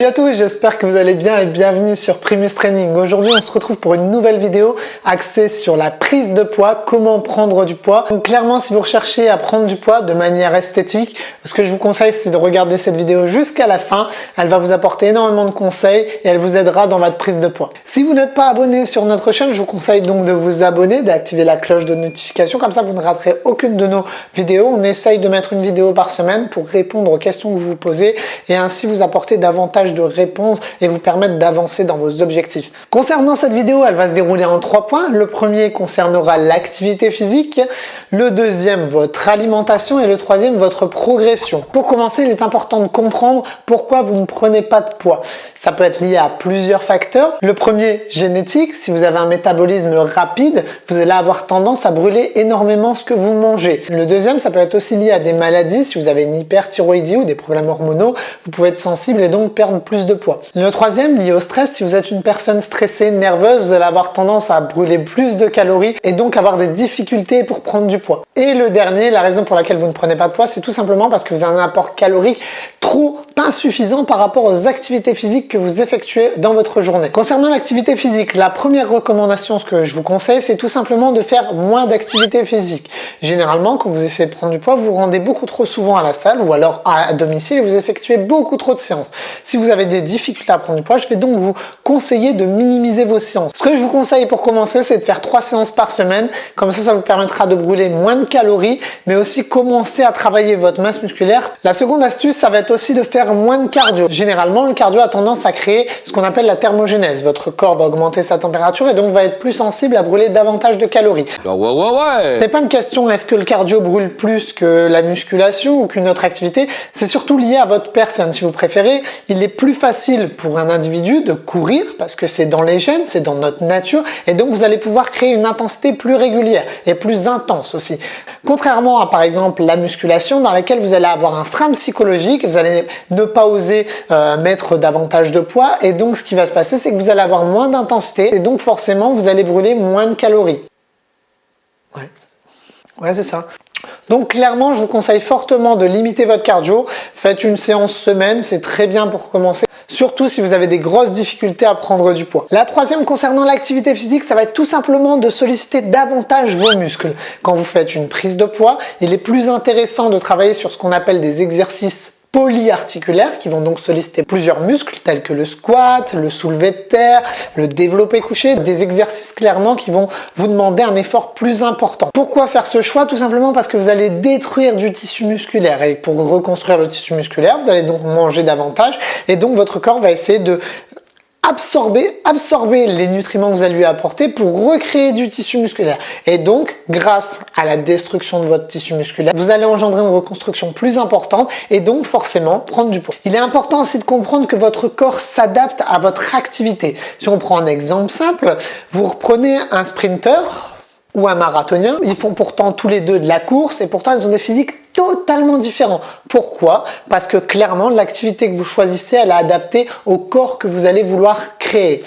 Salut à tous, j'espère que vous allez bien et bienvenue sur Primus Training. Aujourd'hui, on se retrouve pour une nouvelle vidéo axée sur la prise de poids, comment prendre du poids. Donc clairement, si vous recherchez à prendre du poids de manière esthétique, ce que je vous conseille, c'est de regarder cette vidéo jusqu'à la fin. Elle va vous apporter énormément de conseils et elle vous aidera dans votre prise de poids. Si vous n'êtes pas abonné sur notre chaîne, je vous conseille donc de vous abonner, d'activer la cloche de notification. Comme ça, vous ne raterez aucune de nos vidéos. On essaye de mettre une vidéo par semaine pour répondre aux questions que vous vous posez et ainsi vous apporter davantage de réponses et vous permettre d'avancer dans vos objectifs. Concernant cette vidéo, elle va se dérouler en 3 points. Le premier concernera l'activité physique, le deuxième votre alimentation et le troisième votre progression. Pour commencer, il est important de comprendre pourquoi vous ne prenez pas de poids. Ça peut être lié à plusieurs facteurs. Le premier, génétique. Si vous avez un métabolisme rapide, vous allez avoir tendance à brûler énormément ce que vous mangez. Le deuxième, ça peut être aussi lié à des maladies. Si vous avez une hyperthyroïdie ou des problèmes hormonaux, vous pouvez être sensible et donc perdre plus de poids. Le troisième, lié au stress, si vous êtes une personne stressée, nerveuse, vous allez avoir tendance à brûler plus de calories et donc avoir des difficultés pour prendre du poids. Et le dernier, la raison pour laquelle vous ne prenez pas de poids, c'est tout simplement parce que vous avez un apport calorique trop insuffisant par rapport aux activités physiques que vous effectuez dans votre journée. Concernant l'activité physique, la première recommandation, ce que je vous conseille, c'est tout simplement de faire moins d'activité physique. Généralement, quand vous essayez de prendre du poids, vous vous rendez beaucoup trop souvent à la salle ou alors à domicile et vous effectuez beaucoup trop de séances. Si vous avez des difficultés à prendre du poids, je vais donc vous conseiller de minimiser vos séances. Ce que je vous conseille pour commencer, c'est de faire 3 séances par semaine. Comme ça vous permettra de brûler moins de calories, mais aussi commencer à travailler votre masse musculaire. La seconde astuce, ça va être aussi de faire moins de cardio. Généralement, le cardio a tendance à créer ce qu'on appelle la thermogénèse. Votre corps va augmenter sa température et donc va être plus sensible à brûler davantage de calories. C'est pas une question est-ce que le cardio brûle plus que la musculation ou qu'une autre activité, c'est surtout lié à votre personne. Si vous préférez, il est plus facile pour un individu de courir parce que c'est dans les gènes, c'est dans notre nature et donc vous allez pouvoir créer une intensité plus régulière et plus intense aussi. Contrairement à par exemple la musculation dans laquelle vous allez avoir un frein psychologique, vous allez ne pas oser mettre davantage de poids et donc ce qui va se passer c'est que vous allez avoir moins d'intensité et donc forcément vous allez brûler moins de calories. Ouais, c'est ça. Donc clairement, je vous conseille fortement de limiter votre cardio. Faites une séance semaine, c'est très bien pour commencer. Surtout si vous avez des grosses difficultés à prendre du poids. La troisième concernant l'activité physique, ça va être tout simplement de solliciter davantage vos muscles. Quand vous faites une prise de poids, il est plus intéressant de travailler sur ce qu'on appelle des exercices polyarticulaires qui vont donc solliciter plusieurs muscles tels que le squat, le soulevé de terre, le développé couché, des exercices clairement qui vont vous demander un effort plus important. Pourquoi faire ce choix? Tout simplement parce que vous allez détruire du tissu musculaire et pour reconstruire le tissu musculaire, vous allez donc manger davantage et donc votre corps va essayer de absorber les nutriments que vous allez lui apporter pour recréer du tissu musculaire. Et donc, grâce à la destruction de votre tissu musculaire, vous allez engendrer une reconstruction plus importante et donc forcément prendre du poids. Il est important aussi de comprendre que votre corps s'adapte à votre activité. Si on prend un exemple simple, vous reprenez un sprinter ou un marathonien, ils font pourtant tous les deux de la course et pourtant ils ont des physiques totalement différents. Pourquoi? Parce que clairement l'activité que vous choisissez, elle est adaptée au corps que vous allez vouloir créer.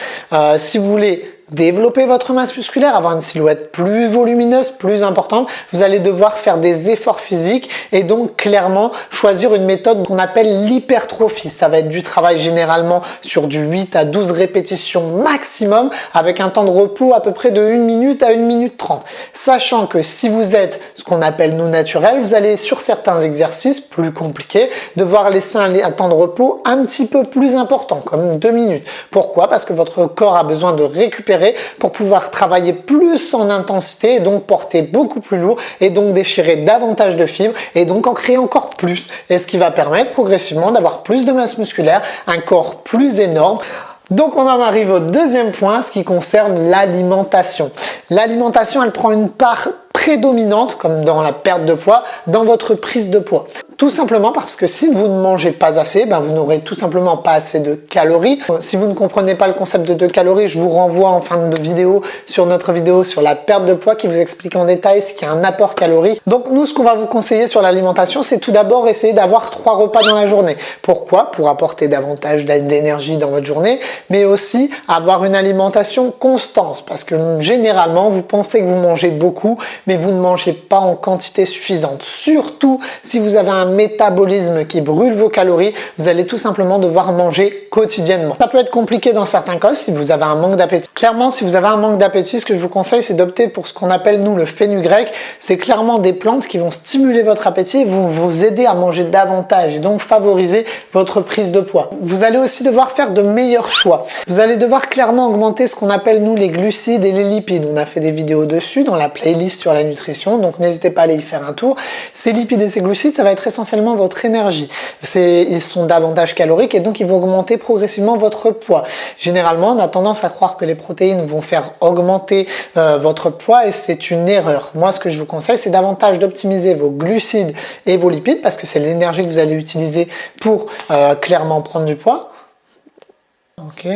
Si vous voulez développer votre masse musculaire, avoir une silhouette plus volumineuse, plus importante, vous allez devoir faire des efforts physiques et donc clairement choisir une méthode qu'on appelle l'hypertrophie. Ça va être du travail généralement sur du 8 à 12 répétitions maximum avec un temps de repos à peu près de 1 minute à 1 minute 30. Sachant que si vous êtes ce qu'on appelle nous naturel, vous allez sur certains exercices plus compliqués devoir laisser un temps de repos un petit peu plus important comme 2 minutes. Pourquoi? Parce que votre corps a besoin de récupérer pour pouvoir travailler plus en intensité et donc porter beaucoup plus lourd et donc déchirer davantage de fibres et donc en créer encore plus. Et ce qui va permettre progressivement d'avoir plus de masse musculaire, un corps plus énorme. Donc on en arrive au deuxième point, ce qui concerne l'alimentation. L'alimentation, elle prend une part prédominante, comme dans la perte de poids, dans votre prise de poids. Tout simplement parce que si vous ne mangez pas assez, vous n'aurez tout simplement pas assez de calories. Si vous ne comprenez pas le concept de calories, je vous renvoie en fin de vidéo sur notre vidéo sur la perte de poids qui vous explique en détail ce qu'est un apport calorique. Donc nous, ce qu'on va vous conseiller sur l'alimentation, c'est tout d'abord essayer d'avoir 3 repas dans la journée. Pourquoi? Pour apporter davantage d'énergie dans votre journée, mais aussi avoir une alimentation constante parce que généralement, vous pensez que vous mangez beaucoup, mais mais vous ne mangez pas en quantité suffisante. Surtout si vous avez un métabolisme qui brûle vos calories, vous allez tout simplement devoir manger quotidiennement. Ça peut être compliqué dans certains cas si vous avez un manque d'appétit. Clairement, si vous avez un manque d'appétit, ce que je vous conseille, c'est d'opter pour ce qu'on appelle nous le fenugrec. C'est clairement des plantes qui vont stimuler votre appétit et vont vous aider à manger davantage et donc favoriser votre prise de poids. Vous allez aussi devoir faire de meilleurs choix. Vous allez devoir clairement augmenter ce qu'on appelle nous les glucides et les lipides. On a fait des vidéos dessus dans la playlist sur la nutrition, donc n'hésitez pas à aller y faire un tour. Ces lipides et ces glucides, ça va être essentiellement votre énergie. Ils sont davantage caloriques et donc ils vont augmenter progressivement votre poids. Généralement, on a tendance à croire que les protéines vont faire augmenter votre poids et c'est une erreur. Moi, ce que je vous conseille, c'est davantage d'optimiser vos glucides et vos lipides parce que c'est l'énergie que vous allez utiliser pour clairement prendre du poids. Ok.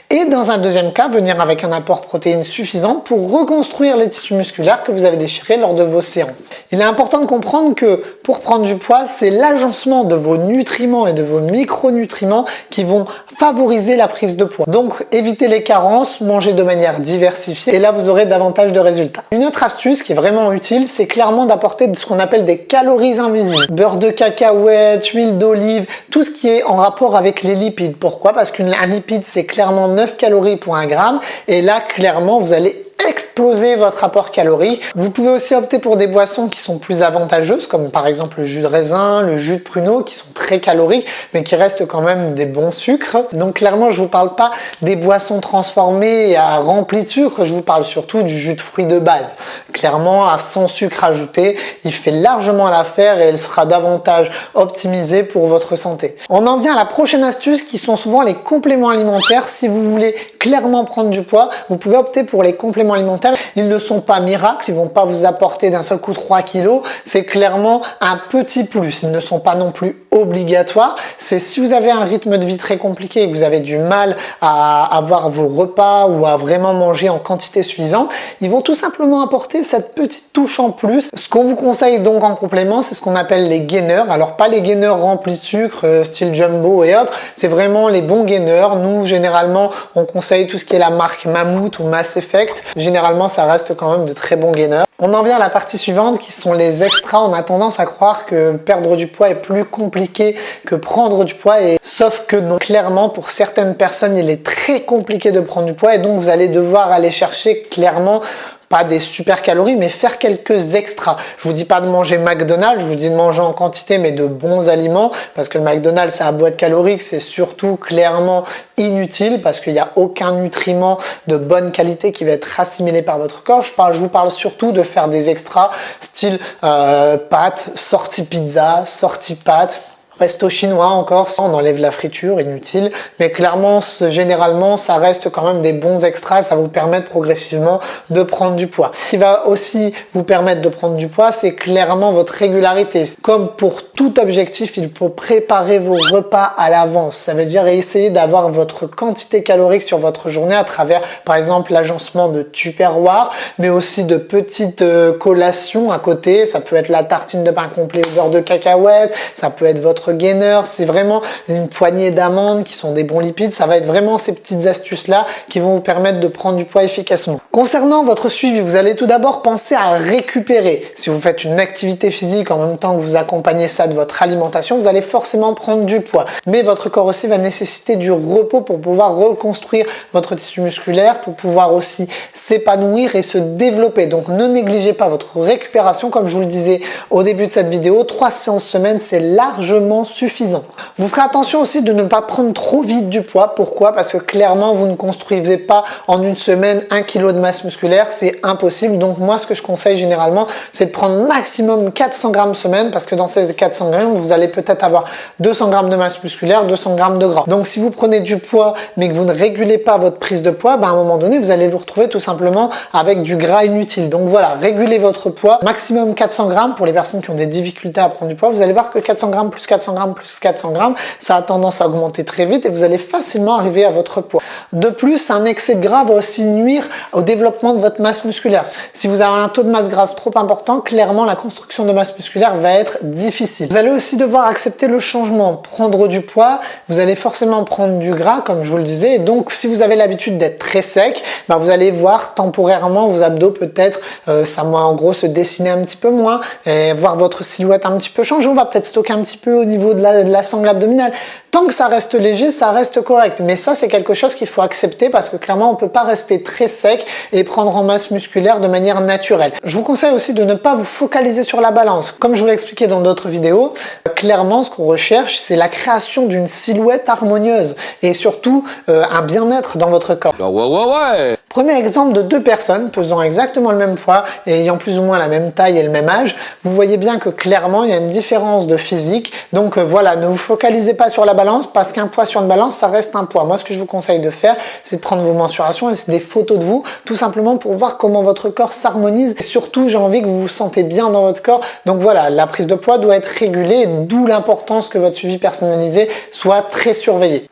Et dans un deuxième cas, venir avec un apport protéine suffisant pour reconstruire les tissus musculaires que vous avez déchirés lors de vos séances. Il est important de comprendre que pour prendre du poids, c'est l'agencement de vos nutriments et de vos micronutriments qui vont favoriser la prise de poids. Donc évitez les carences, mangez de manière diversifiée et là vous aurez davantage de résultats. Une autre astuce qui est vraiment utile, c'est clairement d'apporter ce qu'on appelle des calories invisibles. Beurre de cacahuète, huile d'olive, tout ce qui est en rapport avec les lipides. Pourquoi? Parce qu'un lipide c'est clairement 9 calories pour 1 gramme et là clairement vous allez exploser votre apport calorique. Vous pouvez aussi opter pour des boissons qui sont plus avantageuses comme par exemple le jus de raisin, le jus de pruneau qui sont très caloriques mais qui restent quand même des bons sucres. Donc clairement je vous parle pas des boissons transformées à rempli de sucre, je vous parle surtout du jus de fruits de base. Clairement à sans sucre ajouté, il fait largement l'affaire et il sera davantage optimisé pour votre santé. On en vient à la prochaine astuce qui sont souvent les compléments alimentaires. Si vous voulez clairement prendre du poids, vous pouvez opter pour les compléments alimentaires. Ils ne sont pas miracles, ils vont pas vous apporter d'un seul coup 3 kilos. C'est clairement un petit plus. Ils ne sont pas non plus obligatoires. C'est si vous avez un rythme de vie très compliqué et que vous avez du mal à avoir vos repas ou à vraiment manger en quantité suffisante, ils vont tout simplement apporter cette petite touche en plus. Ce qu'on vous conseille donc en complément, c'est ce qu'on appelle les gainers. Alors pas les gainers remplis de sucre, style Jumbo et autres, c'est vraiment les bons gainers. Nous, généralement, on conseille tout ce qui est la marque Mammouth ou Mass Effect. Généralement, ça reste quand même de très bons gainers. On en vient à la partie suivante qui sont les extras. On a tendance à croire que perdre du poids est plus compliqué que prendre du poids, sauf que non. Clairement, pour certaines personnes, il est très compliqué de prendre du poids et donc vous allez devoir aller chercher clairement pas des super calories, mais faire quelques extras. Je vous dis pas de manger McDonald's, je vous dis de manger en quantité, mais de bons aliments, parce que le McDonald's, c'est à boîte calorique, c'est surtout clairement inutile, parce qu'il n'y a aucun nutriment de bonne qualité qui va être assimilé par votre corps. Je vous parle surtout de faire des extras, style pâtes, sortie pizza, sortie pâtes, resto chinois encore, on enlève la friture, inutile, mais clairement, généralement, ça reste quand même des bons extras, ça vous permet progressivement de prendre du poids. Ce qui va aussi vous permettre de prendre du poids, c'est clairement votre régularité. Comme pour tout objectif, il faut préparer vos repas à l'avance. Ça veut dire essayer d'avoir votre quantité calorique sur votre journée à travers, par exemple, l'agencement de Tupperware, mais aussi de petites collations à côté. Ça peut être la tartine de pain complet au beurre de cacahuète, ça peut être votre gainer, c'est vraiment une poignée d'amandes qui sont des bons lipides. Ça va être vraiment ces petites astuces là qui vont vous permettre de prendre du poids efficacement. Concernant votre suivi, vous allez tout d'abord penser à récupérer. Si vous faites une activité physique en même temps que vous accompagnez ça de votre alimentation, vous allez forcément prendre du poids. Mais votre corps aussi va nécessiter du repos pour pouvoir reconstruire votre tissu musculaire, pour pouvoir aussi s'épanouir et se développer. Donc ne négligez pas votre récupération. Comme je vous le disais au début de cette vidéo, 3 séances semaine, c'est largement suffisant. Vous ferez attention aussi de ne pas prendre trop vite du poids. Pourquoi? Parce que clairement, vous ne construisez pas en une semaine 1 kg de masse musculaire, c'est impossible. Donc moi, ce que je conseille généralement, c'est de prendre maximum 400 grammes semaine, parce que dans ces 400 grammes, vous allez peut-être avoir 200 grammes de masse musculaire, 200 grammes de gras. Donc si vous prenez du poids, mais que vous ne régulez pas votre prise de poids, à un moment donné, vous allez vous retrouver tout simplement avec du gras inutile. Donc voilà, régulez votre poids, maximum 400 grammes pour les personnes qui ont des difficultés à prendre du poids. Vous allez voir que 400 grammes plus 400 400 grammes plus 400 grammes, ça a tendance à augmenter très vite et vous allez facilement arriver à votre poids. De plus, un excès de gras va aussi nuire au développement de votre masse musculaire. Si vous avez un taux de masse grasse trop important, clairement la construction de masse musculaire va être difficile. Vous allez aussi devoir accepter le changement, prendre du poids, vous allez forcément prendre du gras comme je vous le disais, et donc si vous avez l'habitude d'être très sec, vous allez voir temporairement vos abdos peut-être, ça va en gros se dessiner un petit peu moins, et voir votre silhouette un petit peu changer, on va peut-être stocker un petit peu au niveau de la sangle abdominale. Tant que ça reste léger, ça reste correct, mais ça c'est quelque chose qu'il faut accepter parce que clairement on ne peut pas rester très sec et prendre en masse musculaire de manière naturelle. Je vous conseille aussi de ne pas vous focaliser sur la balance. Comme je vous l'ai expliqué dans d'autres vidéos, clairement ce qu'on recherche c'est la création d'une silhouette harmonieuse et surtout un bien-être dans votre corps. Ouais. Prenez exemple de deux personnes pesant exactement le même poids et ayant plus ou moins la même taille et le même âge. Vous voyez bien que clairement il y a une différence de physique. Donc voilà, ne vous focalisez pas sur la balance parce qu'un poids sur une balance, ça reste un poids. Moi, ce que je vous conseille de faire, c'est de prendre vos mensurations et c'est des photos de vous, tout simplement pour voir comment votre corps s'harmonise. Et surtout, j'ai envie que vous vous sentez bien dans votre corps. Donc voilà, la prise de poids doit être régulée, d'où l'importance que votre suivi personnalisé soit très surveillé.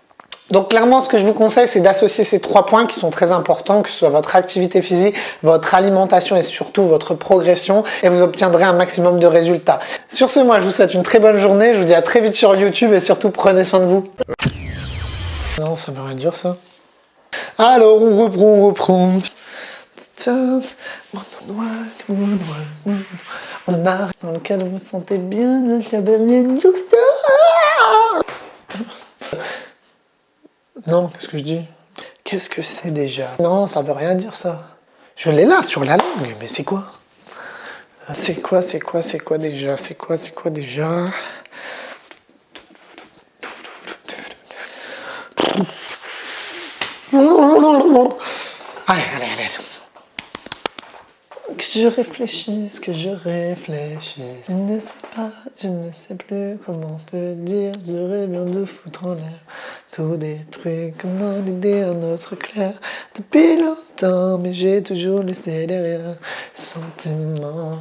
Donc clairement, ce que je vous conseille, c'est d'associer ces 3 points qui sont très importants, que ce soit votre activité physique, votre alimentation et surtout votre progression, et vous obtiendrez un maximum de résultats. Sur ce, moi, je vous souhaite une très bonne journée, je vous dis à très vite sur YouTube et surtout prenez soin de vous. Non, ça veut rien dire ça. Alors, on reprend. On arrive dans lequel vous vous sentez bien, le charbonnier de Juxta. Non, qu'est-ce que je dis? Qu'est-ce que c'est déjà? Non, ça veut rien dire ça. Je l'ai là sur la langue, mais c'est quoi? C'est quoi déjà? C'est quoi déjà? Allez. Que je réfléchisse. Je ne sais plus comment te dire. J'aurais bien de foutre en l'air. Tout détruit comme dans l'idée un autre clair. Depuis longtemps, mais j'ai toujours laissé derrière sentiment.